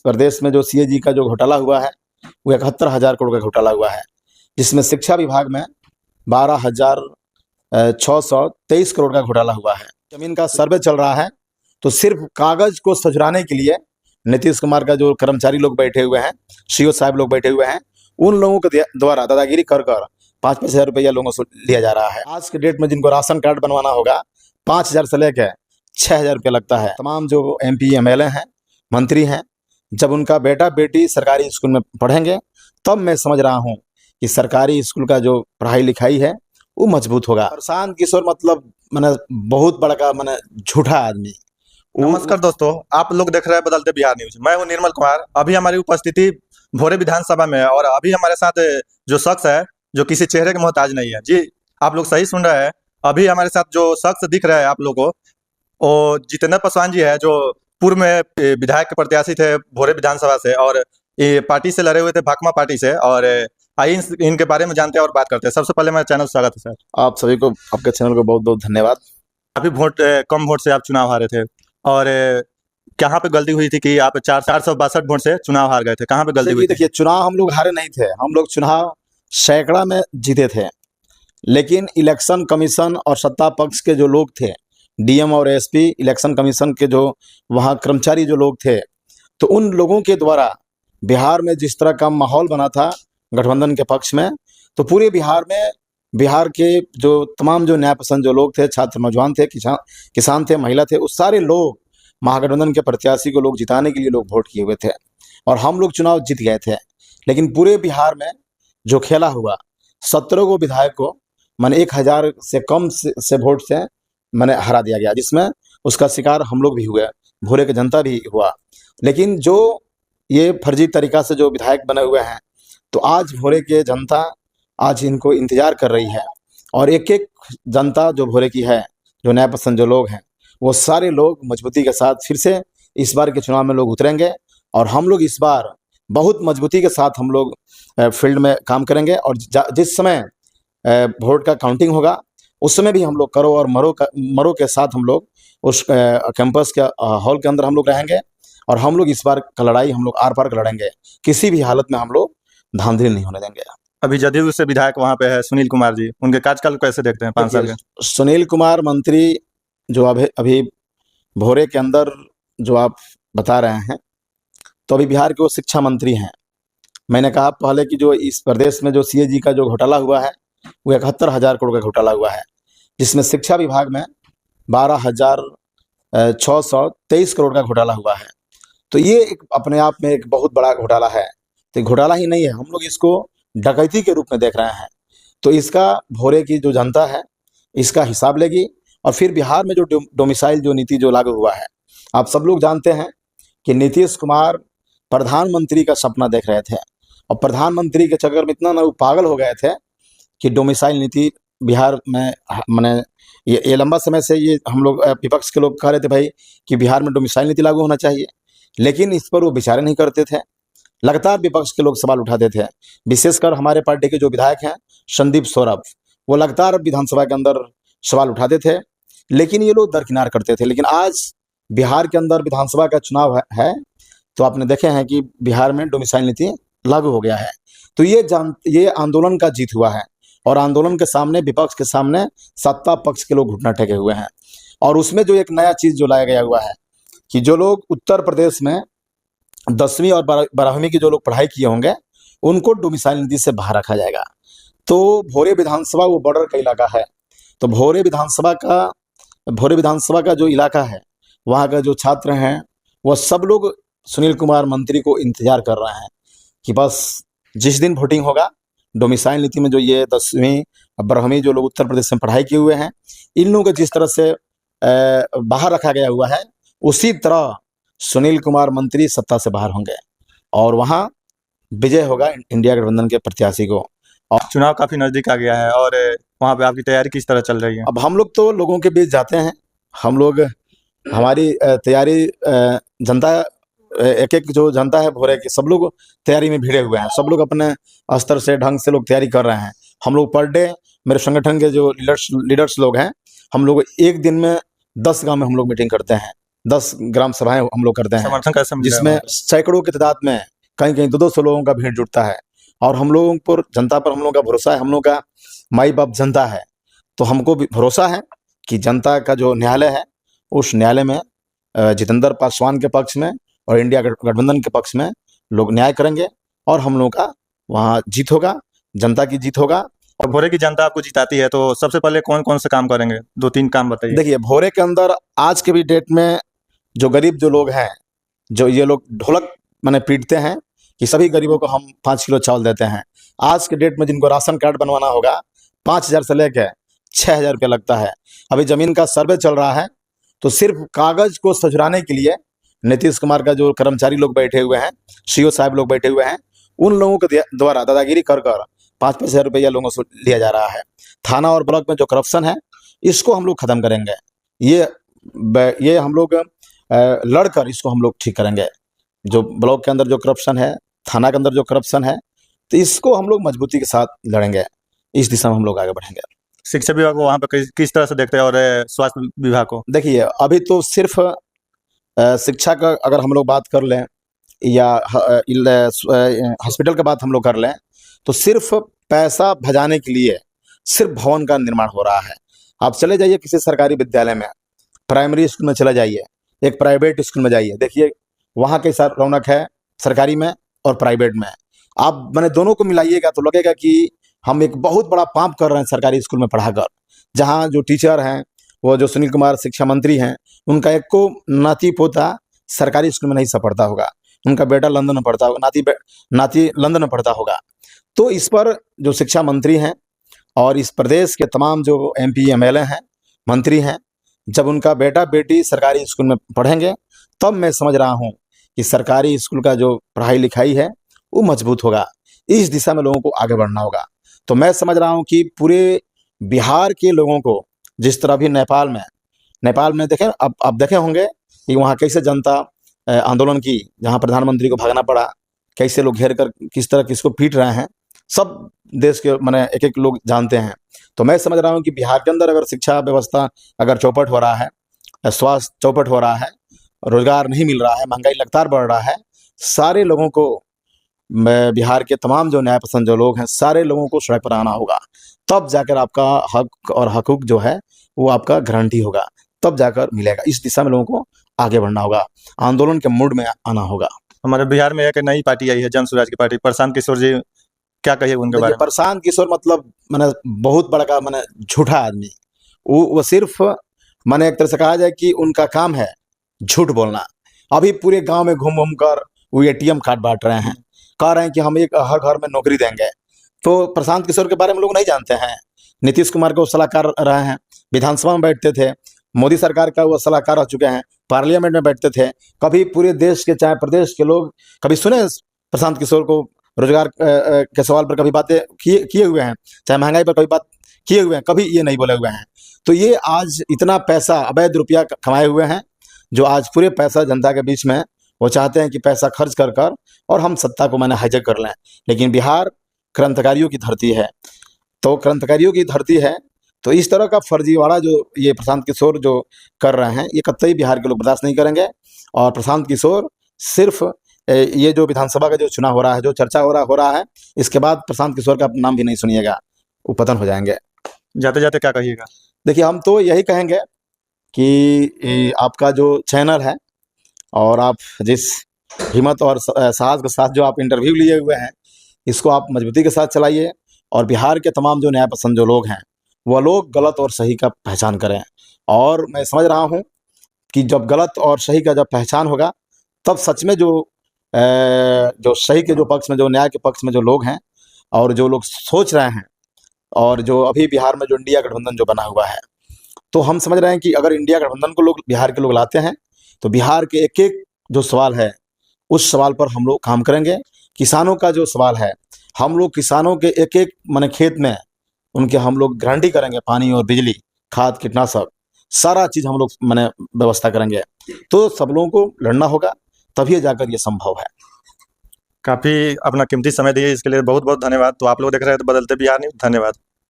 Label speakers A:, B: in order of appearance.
A: प्रदेश में जो सीएजी का जो घोटाला हुआ है वो 71,000 करोड़ का घोटाला हुआ है, जिसमें शिक्षा विभाग में 12,623 करोड़ का घोटाला हुआ है। जमीन का सर्वे चल रहा है, तो सिर्फ कागज को सजुराने के लिए नीतीश कुमार का जो कर्मचारी लोग बैठे हुए हैं, सीओ साहब लोग बैठे हुए हैं, उन लोगों के द्वारा दादागिरी कर 5-5 हजार रुपया लोगों से लिया जा रहा है। आज के डेट में जिनको राशन कार्ड बनवाना होगा 5,000 से लेकर 6,000 रुपया लगता है। तमाम जो MP MLA हैं, मंत्री हैं, जब उनका बेटा बेटी सरकारी स्कूल में पढ़ेंगे तब मैं समझ रहा हूँ कि सरकारी स्कूल का जो पढ़ाई लिखाई है वो मजबूत होगा। प्रशांत किशोर मतलब मैंने बहुत बड़ा मैंने झूठा आदमी।
B: नमस्कार दोस्तों, आप लोग देख रहे हैं बदलते बिहार न्यूज। मैं हूं निर्मल कुमार। अभी हमारी उपस्थिति भोरे विधानसभा में है और अभी हमारे साथ जो शख्स है जो किसी चेहरे के मोहताज नहीं है। जी, आप लोग सही सुन रहे हैं। अभी हमारे साथ जो शख्स दिख रहा है आप लोगों को, वो जितेंद्र पासवान जी है, जो पूर्व में विधायक के प्रत्याशी थे भोरे विधानसभा से और ये पार्टी से लड़े हुए थे, भाकपा पार्टी से। और आइए इनके बारे में जानते हैं और बात करते हैं। सबसे पहले मेरा चैनल स्वागत है सर।
A: आप सभी को, आपके चैनल को बहुत बहुत धन्यवाद।
B: अभी कम वोट से आप चुनाव हारे थे और कहाँ पे गलती हुई थी कि आप 462 वोट से चुनाव हार गए थे? कहाँ पे गलती हुई थी?
A: देखिए, चुनाव हम लोग हारे नहीं थे, हम लोग चुनाव सैकड़ा में जीते थे, लेकिन इलेक्शन कमीशन और सत्ता पक्ष के जो लोग थे, DM और SP, इलेक्शन कमीशन के जो वहाँ कर्मचारी जो लोग थे, तो उन लोगों के द्वारा बिहार में जिस तरह का माहौल बना था गठबंधन के पक्ष में, तो पूरे बिहार में बिहार के जो तमाम जो न्याय पसंद जो लोग थे, छात्र नौजवान थे, किसान थे, महिला थे, उस सारे लोग महागठबंधन के प्रत्याशी को लोग जिताने के लिए लोग वोट किए हुए थे और हम लोग चुनाव जीत गए थे। लेकिन पूरे बिहार में जो खेला हुआ, 17 को विधायक को मैंने 1,000 से कम से वोट से मैंने हरा दिया गया, जिसमें उसका शिकार हम लोग भी हुए, भोरे की जनता भी हुआ। लेकिन जो ये फर्जी तरीका से जो विधायक बने हुए हैं, तो आज भोरे के जनता आज इनको इंतजार कर रही है और एक एक जनता जो भोरे की है, जो न्याय पसंद जो लोग हैं, वो सारे लोग मजबूती के साथ फिर से इस बार के चुनाव में लोग उतरेंगे और हम लोग इस बार बहुत मजबूती के साथ हम लोग फील्ड में काम करेंगे। और जिस समय वोट का काउंटिंग होगा उस समय भी हम लोग करो और मरो के साथ हम लोग उस कैंपस के हॉल के अंदर हम लोग रहेंगे और हम लोग इस बार का लड़ाई हम लोग आर पार लड़ेंगे। किसी भी हालत में हम लोग धांधली नहीं होने देंगे।
B: अभी जदयू से विधायक वहाँ पे है सुनील कुमार जी, उनके कार्यकाल कैसे देखते हैं 5 साल के?
A: सुनील कुमार मंत्री जो अभी भोरे के अंदर जो आप बता रहे हैं, तो अभी बिहार के वो शिक्षा मंत्री हैं। मैंने कहा पहले कि जो इस प्रदेश में जो CAG का जो घोटाला हुआ है वो 71,000 करोड़ का घोटाला हुआ है, जिसमें शिक्षा विभाग में 12,623 करोड़ का घोटाला हुआ है। तो ये एक अपने आप में एक बहुत बड़ा घोटाला है। तो घोटाला ही नहीं है, हम लोग इसको डकैती के रूप में देख रहे हैं। तो इसका भोरे की जो जनता है इसका हिसाब लेगी। और फिर बिहार में जो डोमिसाइल जो नीति जो लागू हुआ है, आप सब लोग जानते हैं कि नीतीश कुमार प्रधानमंत्री का सपना देख रहे थे और प्रधानमंत्री के चक्कर में इतना ना पागल हो गए थे कि डोमिसाइल नीति बिहार में मैंने ये लंबा समय से ये हम लोग विपक्ष के लोग कह रहे थे भाई कि बिहार में डोमिसाइल नीति लागू होना चाहिए, लेकिन इस पर वो विचार नहीं करते थे। लगातार विपक्ष के लोग सवाल उठाते थे, विशेषकर हमारे पार्टी के जो विधायक हैं संदीप सौरभ, वो लगातार विधानसभा के अंदर सवाल उठाते थे, लेकिन ये लोग दरकिनार करते थे। लेकिन आज बिहार के अंदर विधानसभा का चुनाव है, तो आपने देखे हैं कि बिहार में डोमिसाइल नीति लागू हो गया है। तो ये आंदोलन का जीत हुआ है और आंदोलन के सामने, विपक्ष के सामने सत्ता पक्ष के लोग घुटना टेके हुए हैं। और उसमें जो एक नया चीज जो लाया गया हुआ है कि जो लोग उत्तर प्रदेश में 10वीं और 12वीं की जो लोग पढ़ाई किए होंगे उनको डोमिसाइल नीति से बाहर रखा जाएगा। तो भोरे विधानसभा वो बॉर्डर का इलाका है, तो भोरे विधानसभा का जो इलाका है, वहाँ का जो छात्र हैं वो सब लोग सुनील कुमार मंत्री को इंतजार कर रहे हैं कि बस जिस दिन वोटिंग होगा, डोमिसाइल नीति में जो ये 10वीं 12वीं जो लोग उत्तर प्रदेश में पढ़ाई किए हुए हैं, इन लोगों को जिस तरह से बाहर रखा गया हुआ है, उसी तरह सुनील कुमार मंत्री सत्ता से बाहर होंगे और वहाँ विजय होगा इंडिया गठबंधन के प्रत्याशी को।
B: और चुनाव काफी नजदीक आ गया है और वहाँ पे आपकी तैयारी किस तरह चल रही है?
A: अब हम लोग तो लोगों के बीच जाते हैं, हम लोग हमारी तैयारी जनता एक एक जो जनता है भोरे की, सब लोग तैयारी में भिड़े हुए हैं, सब लोग अपने स्तर से ढंग से लोग तैयारी कर रहे हैं। हम लोग पर डे, मेरे संगठन के जो लीडर्स लोग हैं, हम लोग एक दिन में 10 गांव में हम लोग मीटिंग करते हैं 10 ग्राम सभाएं हम लोग करते हैं,
B: समर्थन कैसे मिल
A: जिसमें सैकड़ों की तादाद में कहीं कहीं 200 लोगों का भीड़ जुटता है। और हम लोगों पर, जनता पर हम लोगों का भरोसा है, हम लोग का माई बाप जनता है। तो हमको भी भरोसा है कि जनता का जो न्यायालय है, उस न्यायालय में जितेंद्र पासवान के पक्ष में और इंडिया गठबंधन के पक्ष में लोग न्याय करेंगे और हम लोगों का वहाँ जीत होगा, जनता की जीत होगा।
B: और भोरे की जनता आपको जिताती है तो सबसे पहले कौन कौन से काम करेंगे? 2-3 काम बताइए।
A: देखिए, भोरे के अंदर आज के भी डेट में जो गरीब जो लोग हैं, जो ये लोग ढोलक मैंने पीटते हैं कि सभी गरीबों को हम 5 किलो चावल देते हैं। आज के डेट में जिनको राशन कार्ड बनवाना होगा 5,000 से लेकर 6,000 रुपये लगता है। अभी जमीन का सर्वे चल रहा है, तो सिर्फ कागज को सजुराने के लिए नीतीश कुमार का जो कर्मचारी लोग बैठे हुए हैं, सीओ साहब लोग बैठे हुए हैं, उन लोगों के द्वारा दादागिरी कर 5-5 हजार रुपया लोगों से लिया जा रहा है। थाना और ब्लॉक में जो करप्शन है, इसको हम लोग खत्म करेंगे। ये हम लोग लड़कर इसको हम लोग ठीक करेंगे। जो ब्लॉक के अंदर जो करप्शन है, थाना के अंदर जो करप्शन है, तो इसको हम लोग मजबूती के साथ लड़ेंगे। इस दिशा में हम लोग आगे बढ़ेंगे।
B: शिक्षा विभाग को वहाँ पे किस तरह से देखते हैं और स्वास्थ्य विभाग को?
A: देखिए, अभी तो सिर्फ शिक्षा का अगर हम लोग बात कर लें या हॉस्पिटल का बात हम लोग कर लें, तो सिर्फ पैसा भजाने के लिए सिर्फ भवन का निर्माण हो रहा है। आप चले जाइए किसी सरकारी विद्यालय में, प्राइमरी स्कूल में चले जाइए, एक प्राइवेट स्कूल में जाइए, देखिए वहाँ कैसा रौनक है सरकारी में और प्राइवेट में। आप मैंने दोनों को मिलाइएगा तो लगेगा कि हम एक बहुत बड़ा पाप कर रहे हैं सरकारी स्कूल में पढ़ाकर। जहाँ जो टीचर हैं, वो जो सुनील कुमार शिक्षा मंत्री हैं, उनका एक को नाती पोता सरकारी स्कूल में नहीं सब पढ़ता होगा, उनका बेटा लंदन में पढ़ता होगा, नाती लंदन में पढ़ता होगा। तो इस पर जो शिक्षा मंत्री हैं और इस प्रदेश के तमाम जो MP MLA हैं, मंत्री हैं, जब उनका बेटा बेटी सरकारी स्कूल में पढ़ेंगे, तब मैं समझ रहा हूँ कि सरकारी स्कूल का जो पढ़ाई लिखाई है वो मजबूत होगा। इस दिशा में लोगों को आगे बढ़ना होगा। तो मैं समझ रहा हूँ कि पूरे बिहार के लोगों को, जिस तरह भी नेपाल में देखें, अब आप देखे होंगे कि वहाँ कैसे जनता आंदोलन की, जहाँ प्रधानमंत्री को भागना पड़ा, कैसे लोग घेर कर किस तरह किसको पीट रहे हैं, सब देश के मैंने एक एक लोग जानते हैं। तो मैं समझ रहा हूँ कि बिहार के अंदर अगर शिक्षा व्यवस्था अगर चौपट हो रहा है, स्वास्थ्य चौपट हो रहा है, रोजगार नहीं मिल रहा है, महंगाई लगातार बढ़ रहा है, सारे लोगों को, बिहार के तमाम जो न्याय पसंद जो लोग हैं, सारे लोगों को सड़क पर आना होगा। तब जाकर आपका हक और हकूक जो है वो आपका गारंटी होगा, तब जाकर मिलेगा। इस दिशा में लोगों को आगे बढ़ना होगा, आंदोलन के मूड में आना होगा।
B: हमारे बिहार में एक नई पार्टी आई है, जन स्वराज की पार्टी, प्रशांत किशोर जी, क्या कहिए उनके बारे में?
A: प्रशांत किशोर मतलब मैंने बहुत बड़ा का मैंने झूठा आदमी, वो सिर्फ मैंने एक तरह से कहा जाए कि उनका काम है झूठ बोलना। अभी पूरे गांव में घूम घूम कर वो ATM कार्ड बांट रहे हैं, कह रहे हैं कि हम एक हर घर में नौकरी देंगे। तो प्रशांत किशोर के बारे में लोग नहीं जानते हैं। नीतीश कुमार के वो सलाहकार रहे हैं, विधानसभा में बैठते थे, मोदी सरकार का वो सलाहकार रह चुके हैं, पार्लियामेंट में बैठते थे। कभी पूरे देश के, चाहे प्रदेश के लोग कभी सुने प्रशांत किशोर को रोजगार के सवाल पर कभी बातें किए हुए हैं, चाहे महंगाई पर कभी बात किए हुए हैं, कभी ये नहीं बोले हुए हैं। तो ये आज इतना पैसा, अवैध रुपया कमाए हुए हैं, जो आज पूरे पैसा जनता के बीच में वो चाहते हैं कि पैसा खर्च कर और हम सत्ता को मैंने हाईजैक कर लें। लेकिन बिहार क्रांतिकारियों की धरती है, तो क्रांतिकारियों की धरती है, तो इस तरह का फर्जीवाड़ा जो ये प्रशांत किशोर जो कर रहे हैं, ये कतई बिहार के लोग बर्दाश्त नहीं करेंगे। और प्रशांत किशोर सिर्फ ये जो विधानसभा का जो चुनाव हो रहा है, जो चर्चा हो रहा है, इसके बाद प्रशांत किशोर का नाम भी नहीं सुनिएगा, वो पतन हो जाएंगे।
B: जाते जाते क्या कहिएगा?
A: देखिए, हम तो यही कहेंगे कि आपका जो चैनल है और आप जिस हिम्मत और साहस के साथ जो आप इंटरव्यू लिए हुए हैं, इसको आप मजबूती के साथ चलाइए। और बिहार के तमाम जो न्याय पसंद जो लोग हैं, वह लोग गलत और सही का पहचान करें। और मैं समझ रहा हूँ कि जब गलत और सही का जब पहचान होगा, तब सच में जो सही के जो पक्ष में, जो न्याय के पक्ष में जो लोग हैं और जो लोग सोच रहे हैं, और जो अभी बिहार में जो इंडिया गठबंधन जो बना हुआ है, तो हम समझ रहे हैं कि अगर इंडिया गठबंधन को लोग, बिहार के लोग लाते हैं, तो बिहार के एक एक जो सवाल है, उस सवाल पर हम लोग काम करेंगे। किसानों का जो सवाल है, हम लोग किसानों के एक एक माने खेत में उनके हम लोग गारंटी करेंगे, पानी और बिजली, खाद, कीटनाशक, सारा चीज़ हम लोग माने व्यवस्था करेंगे। तो सब लोगों को लड़ना होगा, तभी जाकर ये संभव है।
B: काफ़ी अपना कीमती समय दिए, इसके लिए बहुत बहुत धन्यवाद। तो आप लोग देख रहे हैं तो बदलते बिहार न्यूज़, धन्यवाद।